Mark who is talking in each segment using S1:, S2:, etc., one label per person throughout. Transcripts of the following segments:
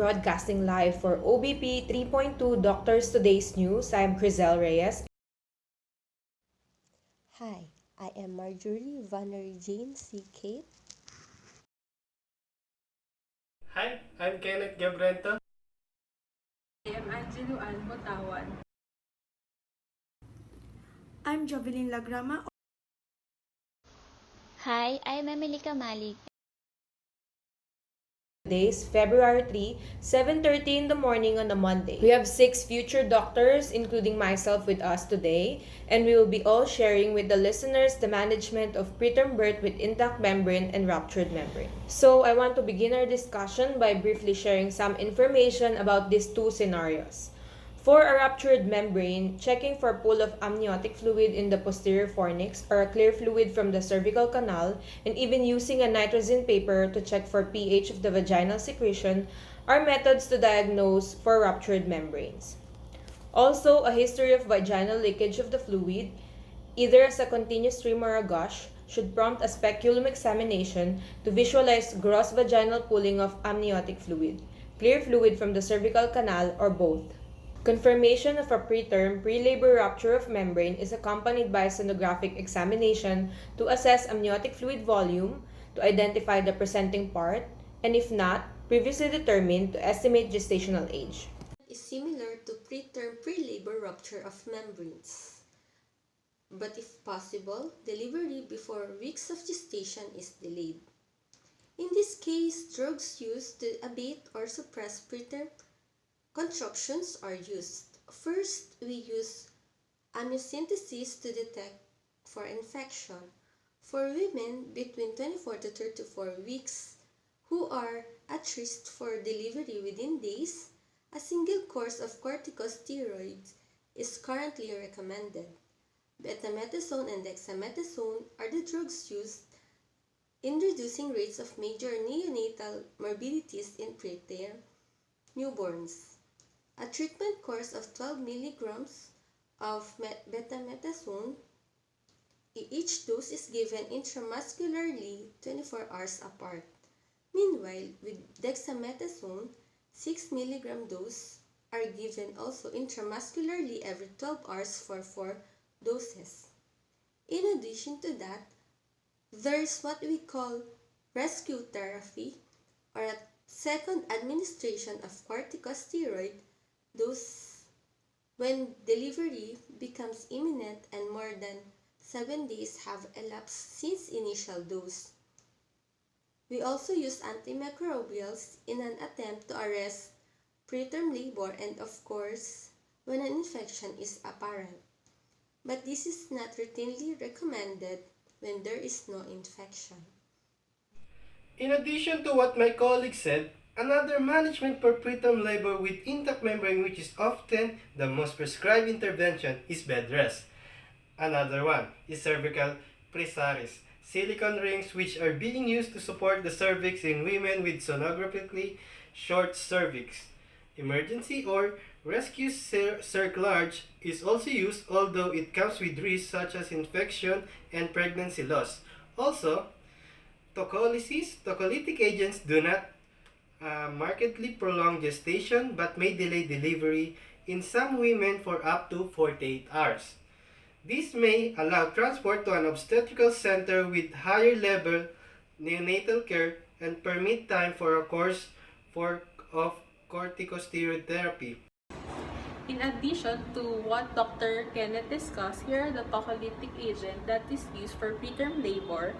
S1: broadcasting live for OBP 3.2 Doctors Today's News. I am Crizel Reyes.
S2: Hi, I am Marjorie Vannery Jane C. Kate.
S3: Hi, I'm Kenneth Gabrento.
S4: I am Angelo Ann Botawan.
S5: I'm Jovelyn Lagrama.
S6: Hi, I'm Emily Kamalik.
S1: Today's February 3, 7:30 in the morning on a Monday. We have 6 future doctors, including myself, with us today, and we will be all sharing with the listeners the management of preterm birth with intact membrane and ruptured membrane. So, I want to begin our discussion by briefly sharing some information about these two scenarios. For a ruptured membrane, checking for pool of amniotic fluid in the posterior fornix or a clear fluid from the cervical canal, and even using a nitrogen paper to check for pH of the vaginal secretion are methods to diagnose for ruptured membranes. Also, a history of vaginal leakage of the fluid, either as a continuous stream or a gush, should prompt a speculum examination to visualize gross vaginal pooling of amniotic fluid, clear fluid from the cervical canal, or both. Confirmation of a preterm pre-labor rupture of membrane is accompanied by a sonographic examination to assess amniotic fluid volume, to identify the presenting part, and if not, previously determined, to estimate gestational age.
S2: Is similar to preterm pre-labor rupture of membranes. But if possible, delivery before weeks of gestation is delayed. In this case, drugs used to abate or suppress preterm contractions are used. First, we use amniocentesis to detect for infection. For women between 24 to 34 weeks who are at risk for delivery within days, a single course of corticosteroids is currently recommended. Betamethasone and dexamethasone are the drugs used in reducing rates of major neonatal morbidities in preterm newborns. A treatment course of 12 milligrams of betamethasone, each dose is given intramuscularly 24 hours apart. Meanwhile, with dexamethasone, 6 milligram dose are given also intramuscularly every 12 hours for 4 doses. In addition to that, there is what we call rescue therapy, or a second administration of corticosteroid dose when delivery becomes imminent and more than 7 days have elapsed since initial dose. We also use antimicrobials in an attempt to arrest preterm labor and, of course, when an infection is apparent. But this is not routinely recommended when there is no infection.
S3: In addition to what my colleague said, another management for preterm labor with intact membrane, which is often the most prescribed intervention, is bed rest. Another one is cervical presaris, silicone rings which are being used to support the cervix in women with sonographically short cervix. Emergency or rescue cerclage is also used, although it comes with risks such as infection and pregnancy loss. Also, tocolytic agents do not markedly prolong gestation but may delay delivery in some women for up to 48 hours. This may allow transport to an obstetrical center with higher level neonatal care and permit time for a course of corticosteroid therapy.
S4: In addition to what Dr. Kenneth discussed, here are the tocolytic agent that is used for preterm labor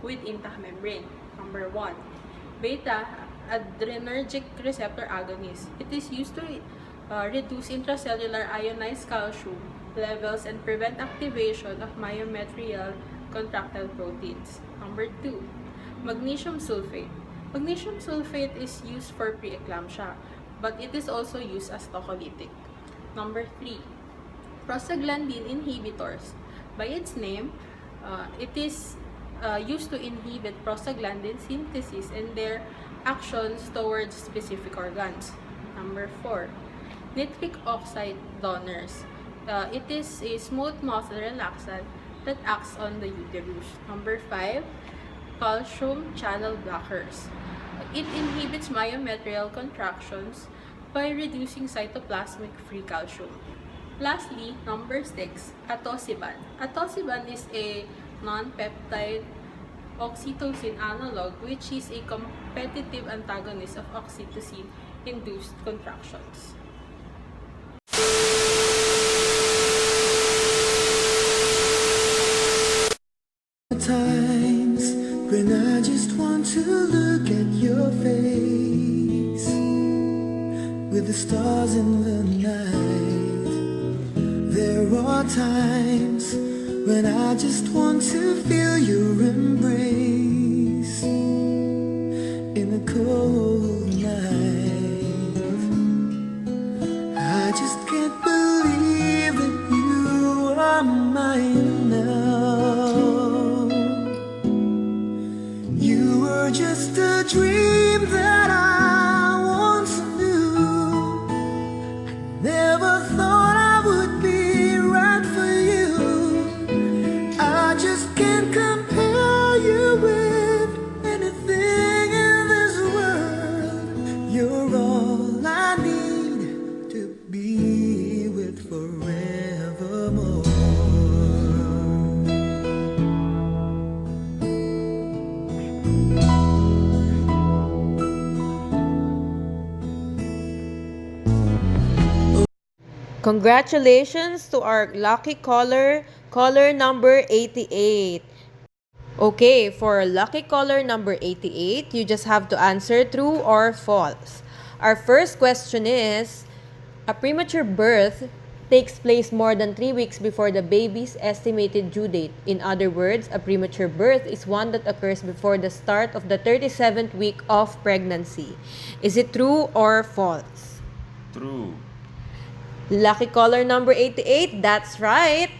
S4: with intact membrane. Number 1, beta adrenergic receptor agonist. It is used to reduce intracellular ionized calcium levels and prevent activation of myometrial contractile proteins. Number 2, magnesium sulfate. Magnesium sulfate is used for preeclampsia, but it is also used as tocolytic. Number 3, prostaglandin inhibitors. By its name, it is used to inhibit prostaglandin synthesis and their actions towards specific organs. Number 4, nitric oxide donors. It is a smooth muscle relaxant that acts on the uterus. Number 5, calcium channel blockers. It inhibits myometrial contractions by reducing cytoplasmic free calcium. Lastly, number 6, atosiban. Atosiban is a non-peptide oxytocin analog, which is a competitive antagonist of oxytocin-induced contractions.
S7: Times when I just want to look at your face with the stars in the night. There are times when I just want to feel your embrace in the cold night. I just can't believe that you are mine now. You were just a dream that I once knew. Never thought I would be right for you. I just can't compare you with anything in this world. You're all I need to be with forevermore.
S1: Congratulations to our lucky caller, caller number 88. Okay, for lucky caller number 88, you just have to answer true or false. Our first question is, a premature birth takes place more than 3 weeks before the baby's estimated due date. In other words, a premature birth is one that occurs before the start of the 37th week of pregnancy. Is it true or false?
S8: True.
S1: Lucky caller number 88, that's right.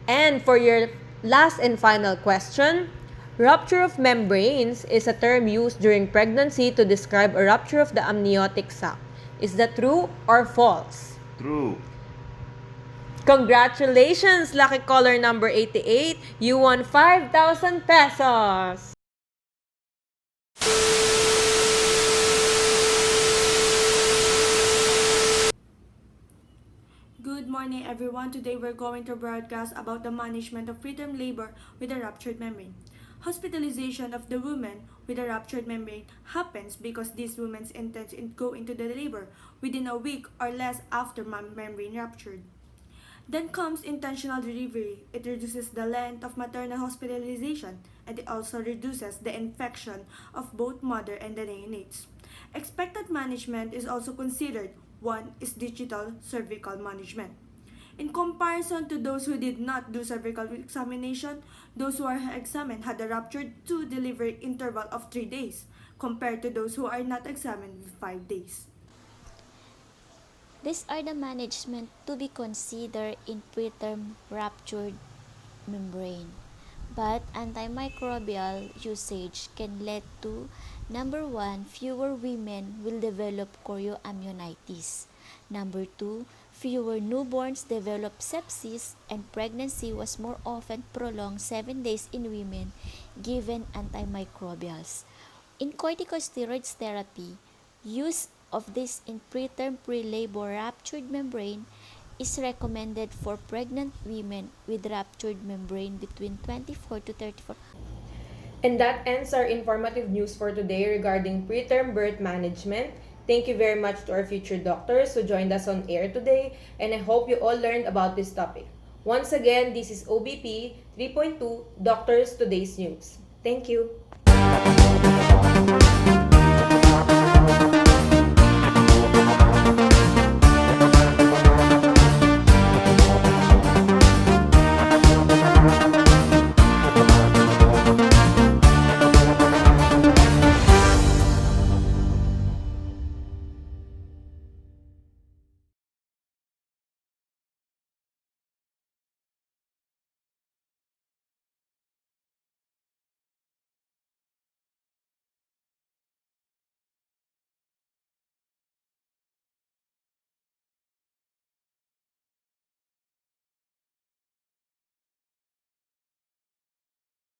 S1: And for your last and final question, rupture of membranes is a term used during pregnancy to describe a rupture of the amniotic sac. Is that true or false?
S8: True.
S1: Congratulations, lucky caller number 88. You won 5,000 pesos.
S5: Good morning, everyone. Today we're going to broadcast about the management of preterm labor with a ruptured membrane. Hospitalization of the woman with a ruptured membrane happens because these women intend to go into the labor within a week or less after membrane ruptured. Then comes intentional delivery. It reduces the length of maternal hospitalization, and it also reduces the infection of both mother and the neonates. Expected management is also considered. One is digital cervical management. In comparison to those who did not do cervical examination, those who are examined had a ruptured to delivery interval of 3 days, compared to those who are not examined with 5 days.
S6: These are the management to be considered in preterm ruptured membrane. But antimicrobial usage can lead to number 1, fewer women will develop chorioamnionitis. Number 2, fewer newborns develop sepsis, and pregnancy was more often prolonged 7 days in women given antimicrobials. In corticosteroids therapy, use of this in preterm pre-labor ruptured membrane is recommended for pregnant women with ruptured membrane between 24 to 34.
S1: And that ends our informative news for today regarding preterm birth management. Thank you very much to our future doctors who joined us on air today, and I hope you all learned about this topic. Once again, this is OBP 3.2 Doctors Today's News. Thank you.